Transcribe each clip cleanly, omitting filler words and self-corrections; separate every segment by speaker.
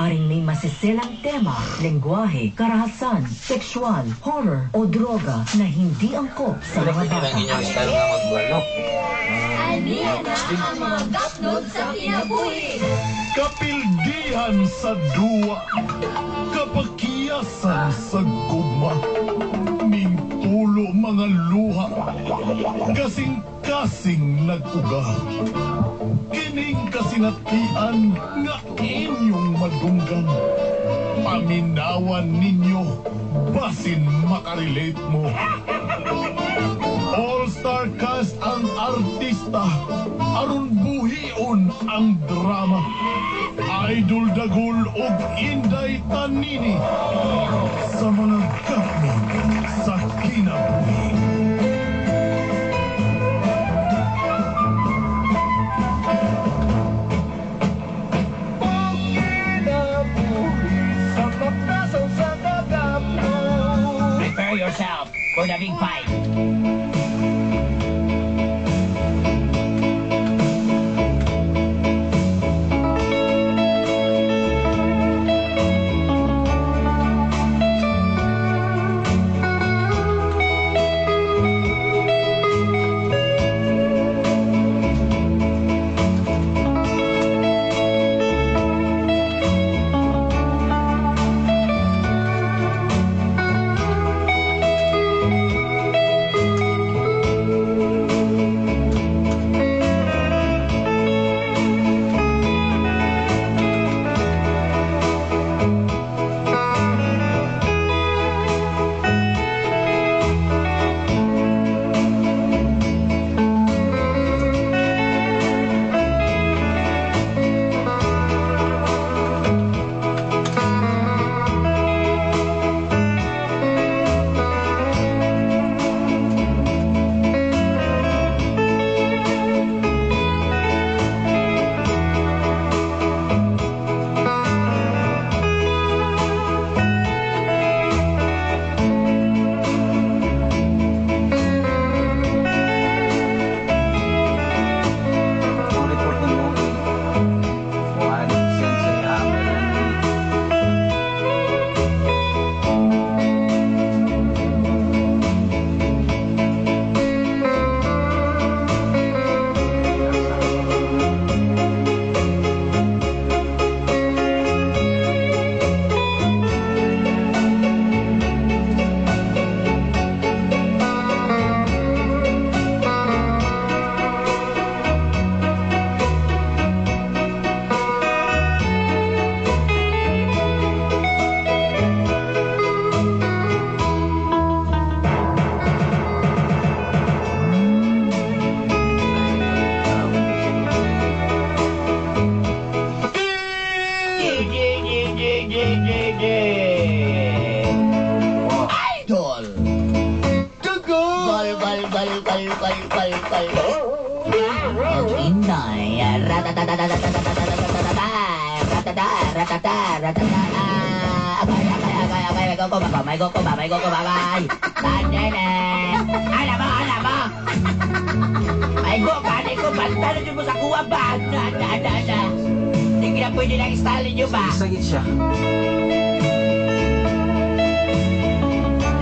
Speaker 1: Maaring may masiselang tema, lengguwahe, karahasan, sexual, horror o droga na hindi angkop sa mga bata.
Speaker 2: Inyong style nga magbuano.
Speaker 3: Anihan na ang mga gapnod sa kinabuhi.
Speaker 4: Kapilgihan sa duwa, kapakiyasan sa gugma, mintulo mga luha, kasing-kasing nag-uga. Kining kasinatian nga inyong madunggan, paminawan ninyo, basin makarelate mo. All-star cast ang artista, aron buhion ang drama. Idol Dagul ug Inday Tanini sa mga gapnod sa kinabuhi.
Speaker 5: Prepare yourself for the big fight.
Speaker 6: Idol! Gol, gol, gol, gol, gol, gol, gol. Oh, Inday. May go ko ba? Alam mo. May go ka, di ko banta na mo sa kuwa ba? Hindi na pwede lang istalin nyo ba?
Speaker 2: Sagit siya.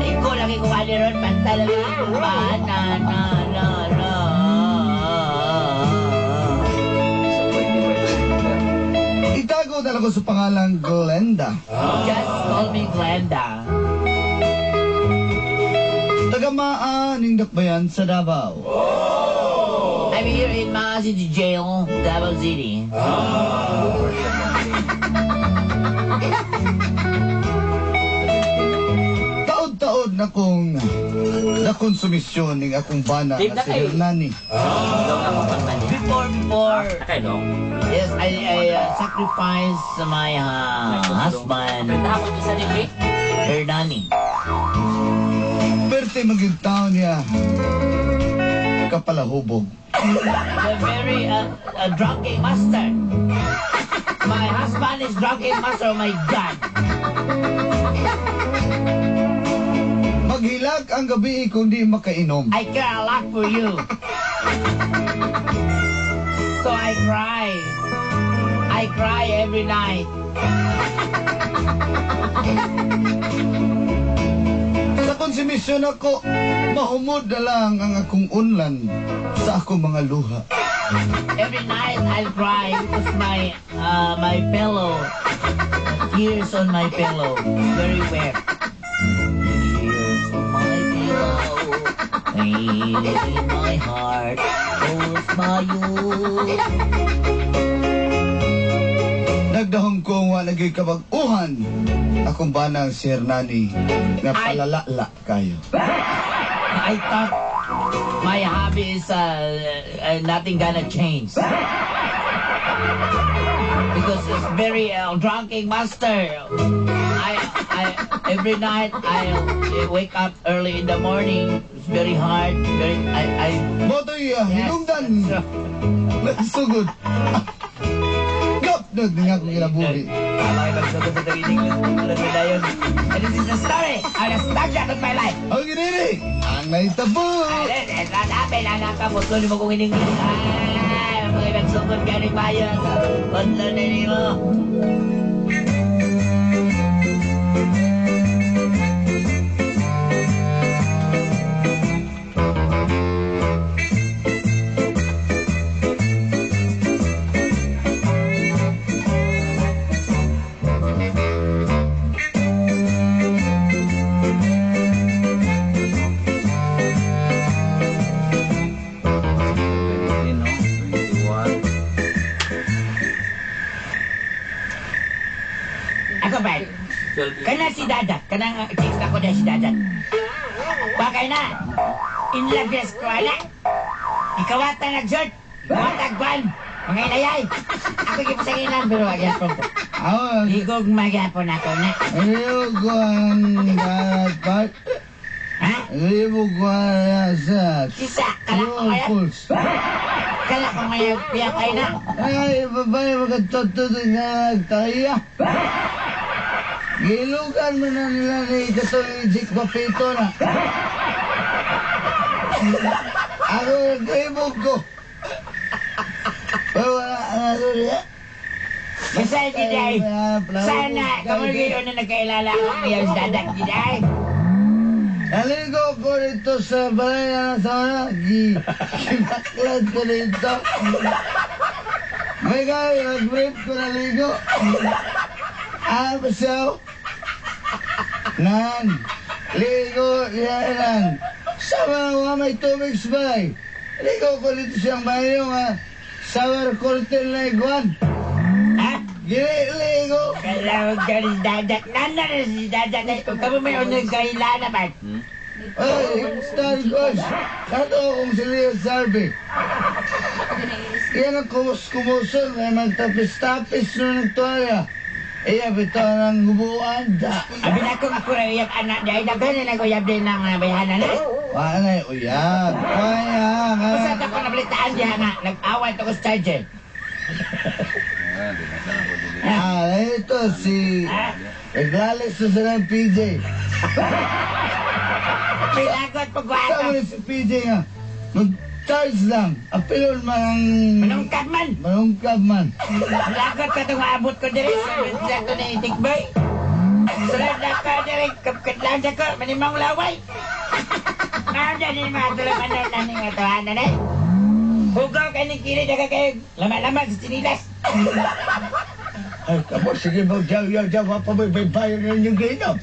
Speaker 6: Ikaw lagi ko kali ron, banta lang ba?
Speaker 7: Itago talaga sa pangalang Glenda.
Speaker 6: Just call me Glenda.
Speaker 7: Taga-maaning dakbayan sa Davao.
Speaker 6: I'm here in Mga City Jail, Davao City.
Speaker 7: Taod-taod na kong nakonsumisyon ng akong bana na si Hernani.
Speaker 6: Before,
Speaker 2: Okay, no?
Speaker 6: yes, I sacrificed my husband,
Speaker 5: Tapos isa din, eh.
Speaker 6: Hernani.
Speaker 7: Perte maging tao niya kapalahubog.
Speaker 6: The very drunken master. My husband is drunken master, oh my God.
Speaker 7: Maghilag ang gabi kung di makainom.
Speaker 6: I care a lot for you. So I cry. I cry every night.
Speaker 7: Sa konsumisyon ako, mahumod na lang ang akong unlan sa akong mga luha.
Speaker 6: Every night I'll cry because my pillow, tears on my pillow, very wet. Tears on my pillow, pain in my heart, holds my youth.
Speaker 7: Nagdahong ko nga naging kabag-uhan akong banang si Hernani nga palalala kayo.
Speaker 6: I thought my hobby is nothing gonna change. Because it's very drunken master. I every night I wake up early in the morning. It's very hard.
Speaker 7: Motoy, hinungdan! Nagsugod! Gapnod nga akong kinabuhi.
Speaker 6: Alay magsugod sa tarinig na yun. And this is the story of the snapshot of my life.
Speaker 7: Ang giniri! Ang naitabo!
Speaker 6: Dami lang nakapos ko. Hindi mo kong hininginig. Ay, mga nagsugod ka rin bayan. Wala na mo. Ako ba? Kana si Dadat. Kanang chicks ako na si Dadat. Bakay na. Inlagres ko na. Ikawata nagsort. Ikawatagban. Mga inayay. Ako kipasanginan pero magyapon ko. Igog magyapon ako na.
Speaker 7: Ayaw ko ang dapat.
Speaker 6: Ha?
Speaker 7: Ayaw ko ang asat.
Speaker 6: Sisa. Kala ko kaya. Kala ko ngayon piyakay na.
Speaker 7: Ay, babae, magkatoto nga nagtaya. Gilugan mo na nila ni Katong Jik Papito na. Ako nagkaibog ko. Pero wala nga doon.
Speaker 6: Basta Jiday. Sana kamagino na nagkailala ako ngayon sa Dadat Jiday.
Speaker 7: Naligo ko rito sa balay na sa mga. Ginaklad ko rito. May gaya, nag-break ko naligo. Masaw. Nan, ligo, yan. Sama nga may tubig sa balay. Ligo ko dito siyang bayo nga. Shower curtain na iguan.
Speaker 6: Ha?
Speaker 7: Ligo.
Speaker 6: Kalawag ka rin si Dadat. Nanda na si Dadat. Kung kami may unang kaila naman.
Speaker 7: Ay, Star Gosh. Kato akong si Leo Sarbe. Yan ang kumus-kumuson. May magtapis-tapis na nagtuwalya. Iya, bito ng gubuan.
Speaker 6: Abi na kung ako rin yung anak niya. Daghan na naguyab din ng bayahanan na.
Speaker 7: Wala na uyag. Kaya nga.
Speaker 6: Usad ako nabalitaan niya nga. Nag-away ito ko sa charger.
Speaker 7: Ito si... Naglalis na sila ng PJ.
Speaker 6: May lagot
Speaker 7: Sama
Speaker 6: pagwata.
Speaker 7: na si PJ nga. Mag-charge lang. Apilon man ang...
Speaker 6: Manungkad man.
Speaker 7: Manungkab man.
Speaker 6: Lagot ka itong maabot ko diri. Sa ito na itikbay. Sulad na ka diri. Kapkat lang siya ko. Manimang laway. Nanda ni mga tulaman na naning atuhanan eh. Hugaw ka ni kiri daga kayo. Lama-lama sa sinilas.
Speaker 7: Ay, kamo, sige magjaw-jaw. Papabaybayan na inyong gainom.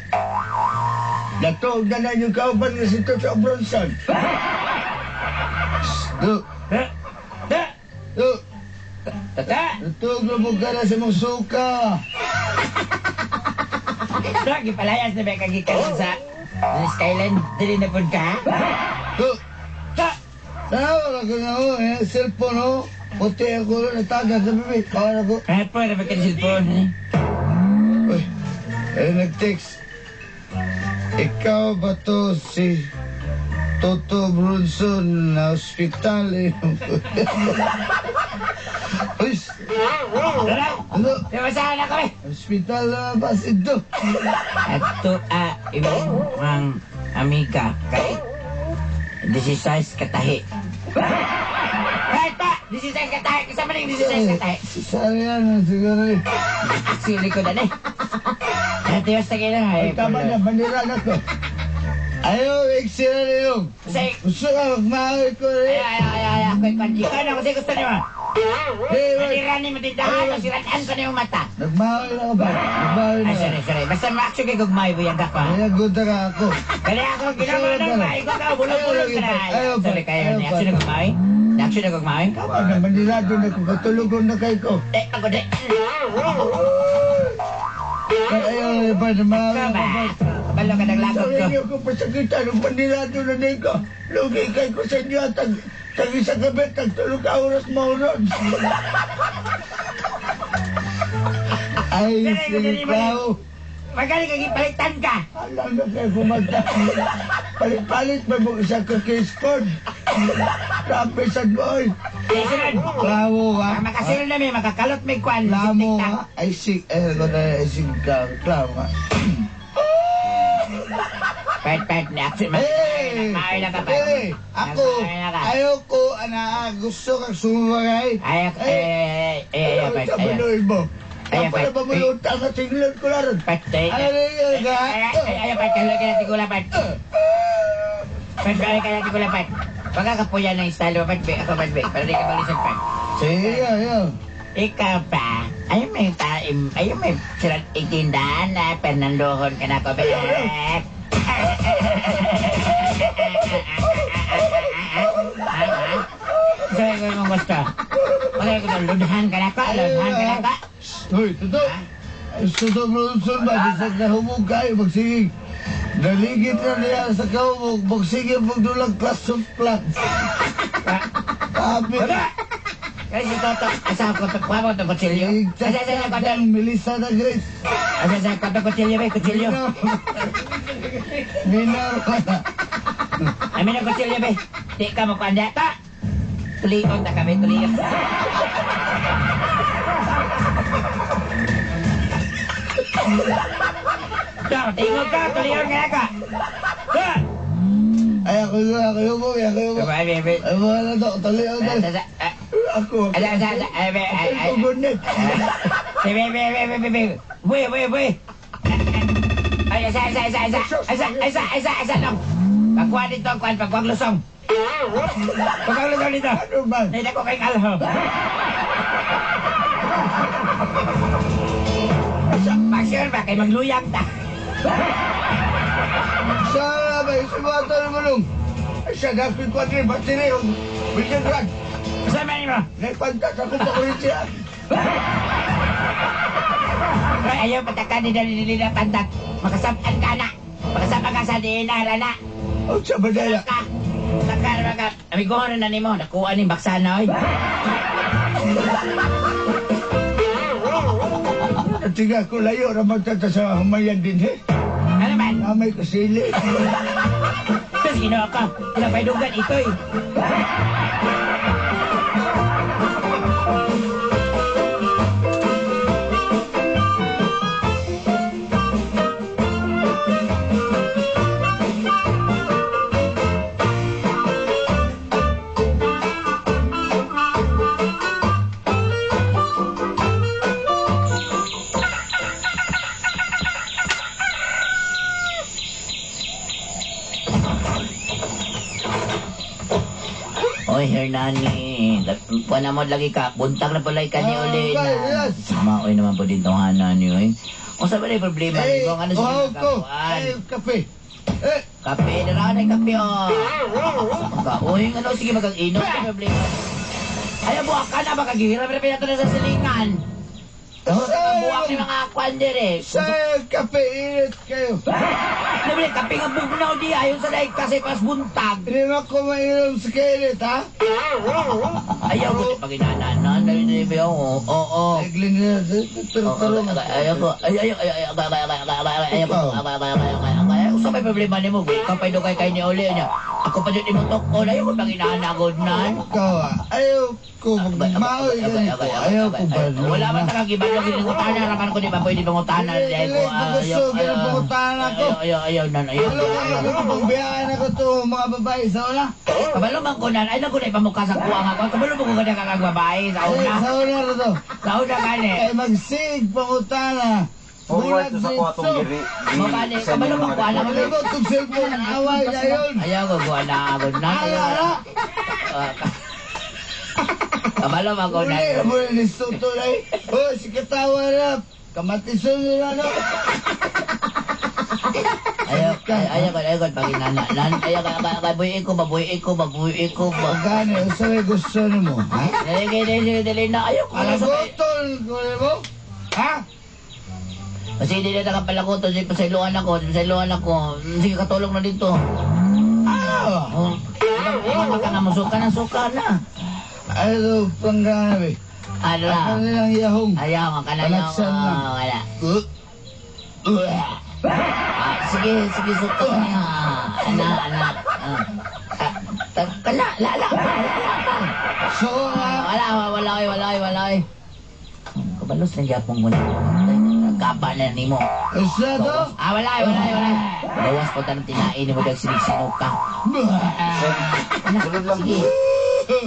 Speaker 7: Natog na na inyong kauban nga si Toto Bronson. Look, look.
Speaker 6: Tata.
Speaker 7: Natog na mo ka na sa mong suka.
Speaker 6: Lagi palayas na ba kagikan sa Skyline. Dili na po ka.
Speaker 7: Look.
Speaker 6: Ta.
Speaker 7: Tawag ako nga ho, cellphone ho. Puti ako nataga sa bibig. Kawala ko.
Speaker 6: Ay po, na ba ka cellphone eh?
Speaker 7: Uy, nag-text. Ikaw ba to si Toto Bronson na ospital eh? Uy,
Speaker 6: Tara.
Speaker 7: ano?
Speaker 6: Nabasahan na kami.
Speaker 7: Ospital na ba ito?
Speaker 6: Ato ibang ang amiga kay 16 katahi. Right pa! 16 ka tayo. Kasama na yung 16 ka tayo.
Speaker 7: Sayang na siguro eh.
Speaker 6: Actually ko na eh. Natiyos na kayo na.
Speaker 7: Ay, tama na, bandiran ako. Ayaw, eksira na yung.
Speaker 6: Say,
Speaker 7: Gusto ka, magmahal ko rin.
Speaker 6: ay, ako'y kwanji. Ikaw na, kasi gusto niyo.
Speaker 7: Hey, wait.
Speaker 6: Nalirani mo din tahan, o siratan ko na yung mata.
Speaker 7: Nagmahal na ka ba? Nagmahal na
Speaker 6: Ay,
Speaker 7: ka.
Speaker 6: sorry. Basta ma-action kay gugmay, buyang ka pa.
Speaker 7: Kaya guda ka ako.
Speaker 6: Kaya ako, ginawa ng may ko ka, bulog-bulog ka na.
Speaker 7: Ayaw pa.
Speaker 6: Sorry kayo, ni-action na gugmay? Ni-action na gugmay?
Speaker 7: Tama na, bandirado na ko. Katulugon na kayo ko.
Speaker 6: Ako de.
Speaker 7: Ayaw, ba na mahal
Speaker 6: Ikaw
Speaker 7: na
Speaker 6: ba?
Speaker 7: ka ba?
Speaker 6: Kabalo ka naglakot ko.
Speaker 7: Sabi niyo ko pasakitan ng bandirado na din ko. Lugi kayo ko sa inyo at tag isang gabi, tagtulog ka oras maunod. Ay,
Speaker 6: Dali,
Speaker 7: sikaw.
Speaker 6: Magaling kang ipalitan ka.
Speaker 7: Alam na kayo kumagta. Palit-palit ba mo isa ka kispod? Kapisan boy.
Speaker 6: Eh, sunod.
Speaker 7: Klamo ka.
Speaker 6: Makasunod na may makakalot may kwan.
Speaker 7: Klamo
Speaker 6: Tik-tak.
Speaker 7: ka. Ay, sig. Eh, ko na isig ka. Klamo ka.
Speaker 6: Pet, ni-action.
Speaker 7: Hey!
Speaker 6: Nagmahay na ka pa.
Speaker 7: Hey! Ako,
Speaker 6: Nagmahay na ka.
Speaker 7: ayoko, gusto kang sumagay.
Speaker 6: Pet.
Speaker 7: Sa manuin mo.
Speaker 6: Ay,
Speaker 7: Kapala ba mo yung utang at singlot ko lang?
Speaker 6: Pet,
Speaker 7: Ano yun ka?
Speaker 6: Pet, kalot ka natin kula, Pet. Pet, ka natin kula, Pet. Pagkakapuyan ng style mo, Pet. Ako, Pet, para di ka balisan, Pet.
Speaker 7: Sige, ayaw.
Speaker 6: Ikaw pa, ayaw may sirat itindahan na Fernandohon ka na ko, Pet. Sabi ko yung gusto. Sabi ko, ludhan ka na ko, ludhan ka na ko.
Speaker 7: Hoy, totoo. Gusto mo lunsod ba? Di sa kahumog kayo, magsigig. Naligid na niya sa kahumog, magsigig magdulang class of plants. Kapit.
Speaker 6: Wala! Kasi si Toto, asa ko tukwa mo itong kutsilyo? Asa sa ko
Speaker 7: Ang Melissa na Grace.
Speaker 6: Asa sa ko itong kutsilyo ba? Kutsilyo?
Speaker 7: Minor ko na.
Speaker 6: Amin ang kutsilyo ba? Di ka mo kwanda. Ta! Tuliyon na kami, tuliyon. Ta! Tingog ka, tuliyon ka na ka! Ta!
Speaker 7: Ay, ako mo.
Speaker 6: Sabay, bebe.
Speaker 7: Ay, wala to. Tuloy ako dahil. Ako.
Speaker 6: Tugunit. Bebe. Buy. Ay, isa lang. Pagkuha dito, pagkuha lusong. Pagkuha lusong dito.
Speaker 7: Ano ba?
Speaker 6: Nahita ko kay Kalho. Pasyon ba? Kay magluyang ta.
Speaker 7: Sana ba? Sumata na malong. Ay, siya gapit ko din. Batiri yung bilyagran.
Speaker 6: Kasama niyo mo?
Speaker 7: Nagpantas ako pa ulit siya.
Speaker 6: Ay, ayaw patakan ni Dalili na pantat. Makasapan ka na. Makasapa ka sa dinara na.
Speaker 7: O, sa badala.
Speaker 6: Saka. Amigo ko na ni mo. Nakuha ni Baksana, oy.
Speaker 7: Tiga ko layo naman tata sa humayan din, he.
Speaker 6: Ano man?
Speaker 7: Namay kasili.
Speaker 6: Tapos ginawa ka. Pinapay dugan ito, eh. Oy, Hernani. Puwan mo lagi ka. Buntag na pala ka ni uli na. Maoy naman po din tong hanan niyo, eh. O sa balay problema ni
Speaker 7: Eh,
Speaker 6: Bong. Ano siya
Speaker 7: ko.
Speaker 6: nagkakuan?
Speaker 7: Ay, kape. Eh,
Speaker 6: Kape, daraan ay kape, oh. Uy, ano, sige magkag-inom. Ano problema? Ay, buwak ka na. Makagihirap na pinato na sa silingan. Buwak ni mga kwan dire.
Speaker 7: sa kape, init kayo.
Speaker 6: Nabi, kape nga bugnaw di. Ayaw sa daig kasi pas buntag.
Speaker 7: Hindi mo ko mainom sa kainit, ha?
Speaker 6: Ayaw ko pag inananan. Oo.
Speaker 7: Nagling na, turo.
Speaker 6: Ayaw ko. Ayaw ko. Unsa may problema nimo? Ikaw pa kay kay ni Oli niya. Ako pa jud imong tok na yun pag inaanagod nan.
Speaker 7: Ikaw, ayaw ko magmaoy ganito. Ayaw ko ba?
Speaker 6: Wala man ta kang ibalog ng utana ra man ko di ba pwede bang utana dai ko.
Speaker 7: Gusto ko pangutan ako.
Speaker 6: Ayaw nan ayaw.
Speaker 7: Pagbiyahan ako to mga babae sa una.
Speaker 6: Kabalo man ko nan ay nago na ipamuka sa kuha nga ko. Kabalo mo ko kada kang babae sa una.
Speaker 7: Sa una na to.
Speaker 6: Sa una kani.
Speaker 7: Kay magsig pangutana.
Speaker 2: Forward to sa kuwatong giri.
Speaker 6: Mabali, kabalo man ko alam
Speaker 7: Ano ba itong cellphone ng away na yun?
Speaker 6: ayaw ko na agod na.
Speaker 7: Ala!
Speaker 6: Kabalo man ko na.
Speaker 7: Uli, uli, listuto na eh. Oh, si Katawa na. Kamatison nila, no?
Speaker 6: Ayaw ko pag inana. Ayaw ka, babuyin ko.
Speaker 7: Magkano, sa may gusto mo, ha?
Speaker 6: Dali na, ayaw ko.
Speaker 7: Alagotol ko na mo? Ha?
Speaker 6: Kasi hindi na nakapalakoto, sige pasailuan ako. Sige katulong na dito.
Speaker 7: Ah!
Speaker 6: Mama ka nga mo, suka na.
Speaker 7: Ano, panggana, be?
Speaker 6: Ano na?
Speaker 7: Ano nilang yahong?
Speaker 6: Ayaw ka na
Speaker 7: Panagsan lang.
Speaker 6: wala. Sige, suka ka niya. Anak. Lala.
Speaker 7: So, nga,
Speaker 6: Wala. Kabalos na gyapon mo na. Kaba na nimo.
Speaker 7: isa to?
Speaker 6: Wala. Bawas po tanong tinain mo dag sinig-sinog ka.
Speaker 2: Sunod lang.
Speaker 6: Sige.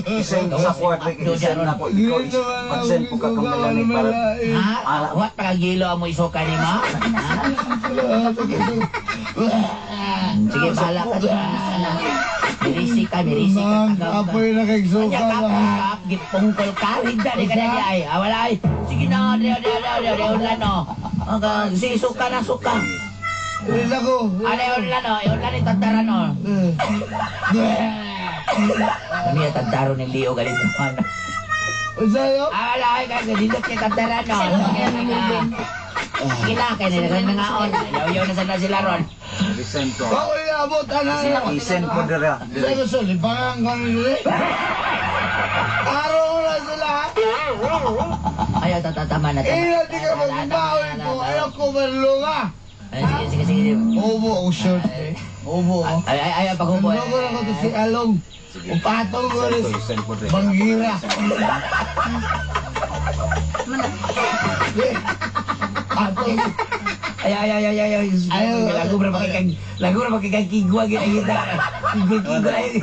Speaker 2: Isend ko sa kuwatong isend na ko. Ikaw, mag-send po ka kung malani para.
Speaker 6: What pagagilo mo isuka ni mo? Sige, bahala ka dyan. Mirisi ka.
Speaker 7: Mang apoy na kay suka
Speaker 6: Kanya
Speaker 7: lang.
Speaker 6: ka, gipungkol ka. Higda ni ka na niya ay. Wala ay. Sige na, ulan o. Sige, suka.
Speaker 7: Rin ako.
Speaker 6: Ulan itantaran o. Kami ang tantaro ng Leo galing naman.
Speaker 7: Isa yun?
Speaker 6: Wala ay dito kay tantaran o. Sige na, kaya nila nga on. Yaw na sana sila ron.
Speaker 2: Resend ko.
Speaker 7: Ako iabot, ano?
Speaker 2: Isend ko dira.
Speaker 7: Sa gusto, libangan ko nila eh. Araw na sila.
Speaker 6: Ayaw, tatama na.
Speaker 7: Hindi ka magbabawi ko. Ayaw ko marlunga.
Speaker 6: Sige.
Speaker 7: Ubo ako short eh. Ubo ako.
Speaker 6: Ayaw, pag-ubo.
Speaker 7: Ano ko na ko to si Along. Upatong ko rin.
Speaker 2: Isend ko dira.
Speaker 7: Bangira. Atong.
Speaker 6: Ayaw. Lagu ra makikag kigwa kita. Kigwa ay.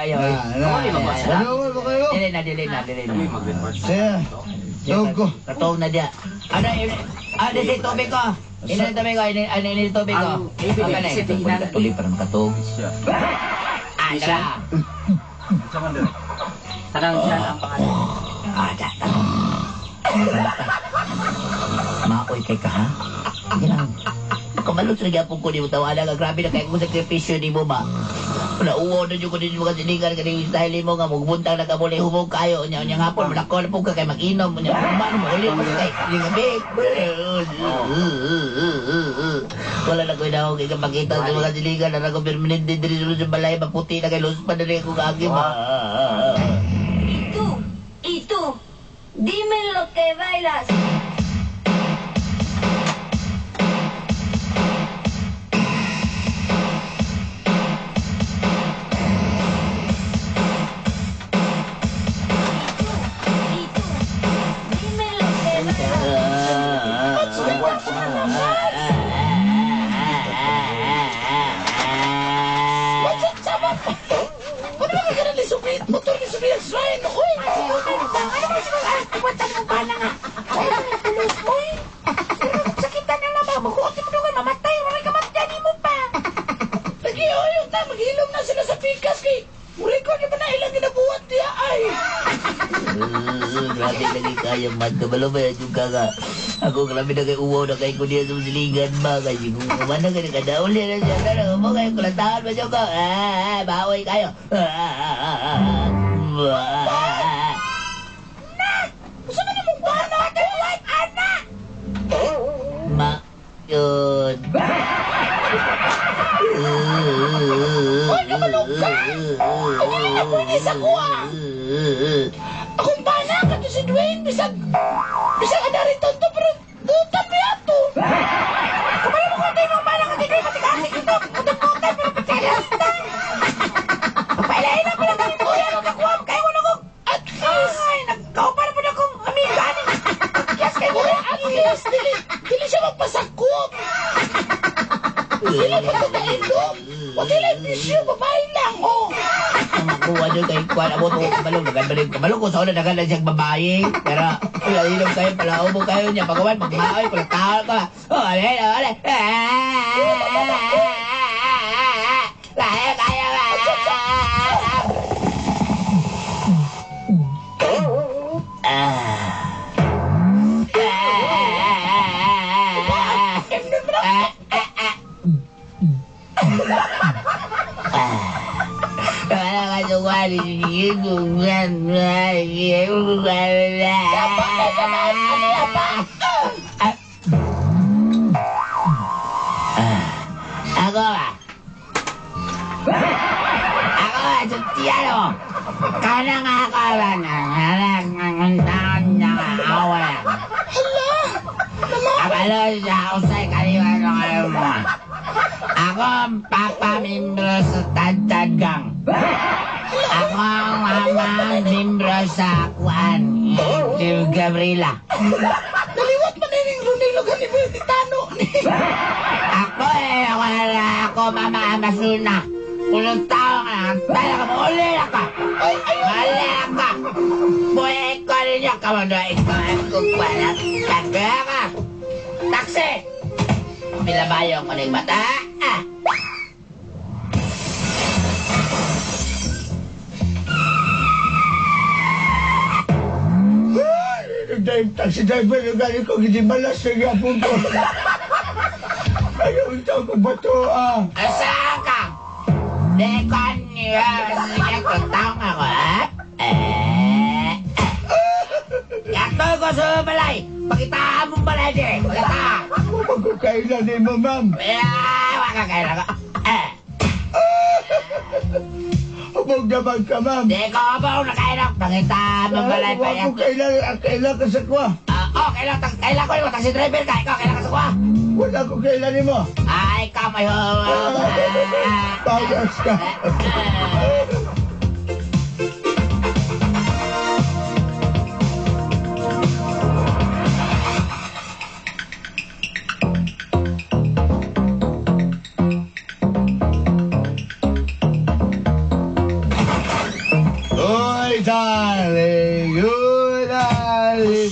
Speaker 6: Ayaw.
Speaker 7: Ano mo kayo?
Speaker 6: Dili na.
Speaker 7: Siya. Togo.
Speaker 6: Katong na dia. Ano si tubig ko? Ini tubig ko. Tuloy pa naman katog. Ada.
Speaker 2: Sa man dira.
Speaker 5: Tanang dyan ang pangalan.
Speaker 6: Ada. Maoy kay ka ha? Yan. Kamalot sa gyapon ko di mo tawala ka. Grabe na kaya kung sakripisyo di mo ba? Nauwaw na dyan ko din mga silingan ka din dahil mo nga magbuntang na ka muli humog kayo. Nya hapon, malako na po ka kay mag-inom. Nya kumano mo ulit mo kay lingabig. Wala na ko na ako kay kapakita sa mga silingan na ako permanente din sa balay maputi na kay los pa na rin ako kagim.
Speaker 3: Y tú, dime lo que bailas.
Speaker 6: Motor ni Sophia Shrine, oy! Ano ba siya? Kuwatan mo ba na nga? Kaya ang tulog, oy! Sakitan na naman, magkuotin mo doon, mamatay, maray kamatyan mo pa! Lagi, oy, maghilom na sila sa pikas, kay muli ko, di ba na ilang ginabuhat niya, ay! Grabe lagi kayo, man, kabalo ba yan yung kaka? Ako grabe na kay uwaw na kay ko niya sa masiligan ba? Kasi kung kumana ka na kadauli na siya, na mo kayo, kulatahan ba siya ko? Bahoy kayo! Gusto mo na mong buwan na ito, white anak! Yun. Ay, namalog ka! Ako ni sa kuha! Akong bana ka to si Dwayne, bisag ka na rin tonto, pero dutan mo yan to! Kamala mo ko
Speaker 7: makilas, dili siya magpasakop. Dili pa ito mainom. O dili bisyo, babae lang, oh.
Speaker 6: Ang makuha nyo kay Kwan, abot ko kabalong, nagan kabalong ko sa una nagan siyang babae. Pero, ilong kayo, palaubo kayo niya, pagawan, magmaoy, palatawa ka. Oh, ale. Kaya ba? Ako ba, Sutiano? Kanang ako ba ng taon na awala? Hala! Kabalo sa usay kaliwan ng kayo mo. Ako ang papamimbro sa Tantad Gang. Ako ang mamang mimbro sa Kuan, Til Gabriela.
Speaker 7: Naliwat man na yung Ronilo Ganibetitano ni.
Speaker 6: Ako mama Amasuna. Ulong tao ka na, talaga mo, ulila ka. Ulila ka. Buhay ko ninyo ka mo doon. Ikaw ang kukwalat. Kagaya ka. Taksi! Pilabayo ko ng mata.
Speaker 7: Taxi driver, yung galing ko, hindi malas na gapon ko. Ayaw ito ko ba ito,
Speaker 6: Saan ka? Dekon niya. Sige, kutang ako, ha? Yatoy ko sa balay. Pakitaan mong balay din. Pakita.
Speaker 7: Magkakailan din mo, ma'am.
Speaker 6: Makakailan ka.
Speaker 7: Huwag naman ka, ma'am.
Speaker 6: Di ko ba nakailan. Pakitaan mong balay pa yan.
Speaker 7: Kailan ka sa kwa.
Speaker 6: Kailan ko yung taxi driver ka. Ikaw, kailan ka sa kwa?
Speaker 7: Wala ko kailan mo.
Speaker 6: Ay, kamay ho.
Speaker 7: Payas ka. Uy, darling, uy, darling.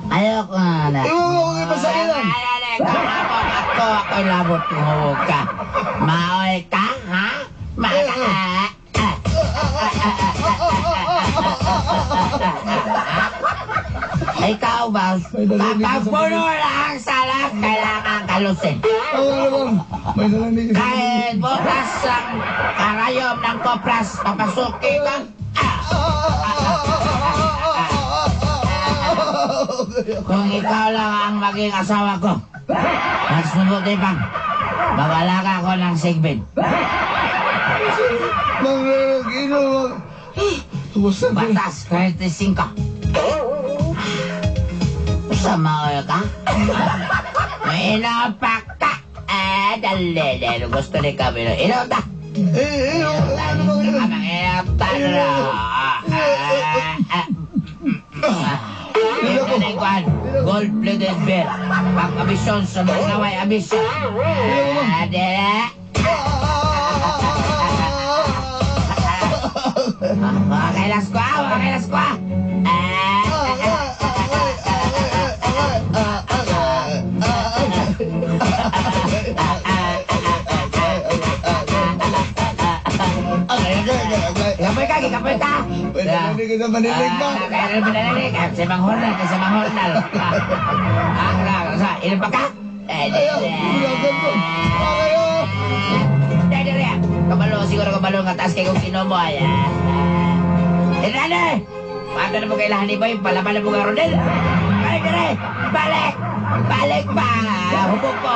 Speaker 6: Ayoko na.
Speaker 7: Iwan mo kong ipasakilan.
Speaker 6: Ako labot mo ka. Maoy ka, ha? Ikaw ba? Pagpuno lang sa lahat, kailangan kalusin.
Speaker 7: Oo naman. May nalanig ka.
Speaker 6: Kahit bukas ang karayom ng kopras, papasuki ka. Kung ikaw lang ang maging asawa ko, mas mabuti pang magalaga ko ng sigbid.
Speaker 7: Manggino. Tuwasan ko.
Speaker 6: Batas 35. Sama ka? May inapak ka. Dali. Gusto ni kami. Inota.
Speaker 7: Ano bang ino?
Speaker 6: Inota na. Pinaniguan, gold-plated bear. Pag-abisyon sa mga naway abisyon. Adela. Makakailas ko. Kapoy ka.
Speaker 7: Pwede ka sa manilig ba?
Speaker 6: Kaya pinanilig. Sa mga hornal. Ilan pa ka? Kabalo, siguro kabalo nga taas kayo kung sino mo. Inane! Paano na mo kailangan ni Boy? Palaban na mo ka, Rodel. Balik ba? Hubog ko.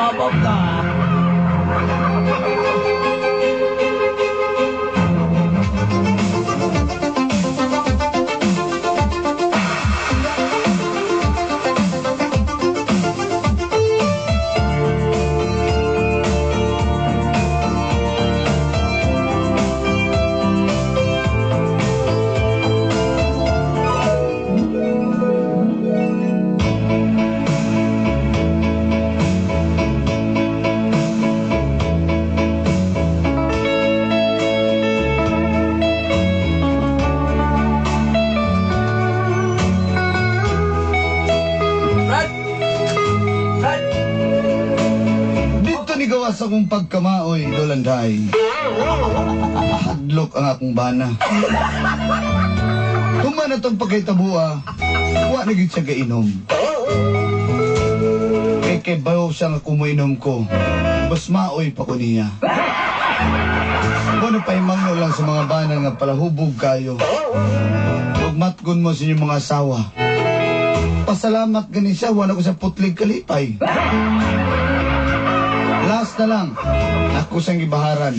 Speaker 7: sa akong pagkamaoy, Dolanday, hadlok ang akong bana. Tuman na itong pagkaitabua, wa na gid siya gainom. Kay bayaw siya nga kumuinom ko, mas maoy pa ko niya. Ano pa himangno lang sa mga bana nga palahubog kayo. Huwag matgun mo sa inyong mga asawa. Pasalamat gani siya, wala ko sa putlig kalipay. Last na lang, ako siyang ibaharan.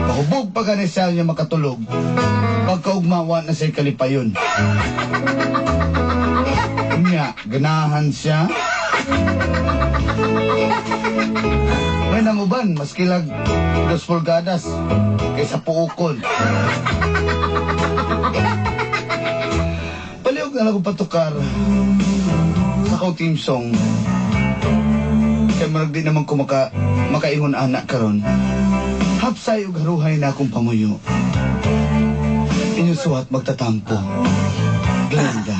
Speaker 7: Mahubog pa gani siya niya makatulog. Pagkaugmawa na siya'y kalipayon. Nga, ganahan siya. May nanguban, mas kilag 2 pulgadas kaysa puukol. Paliog na lang ko patukar sa kong team song. Kaya marag di naman ko makaingon anak karon. Hapsay og haruhay na akong pamuyo. Inyusuhat magtatampo. Glenda.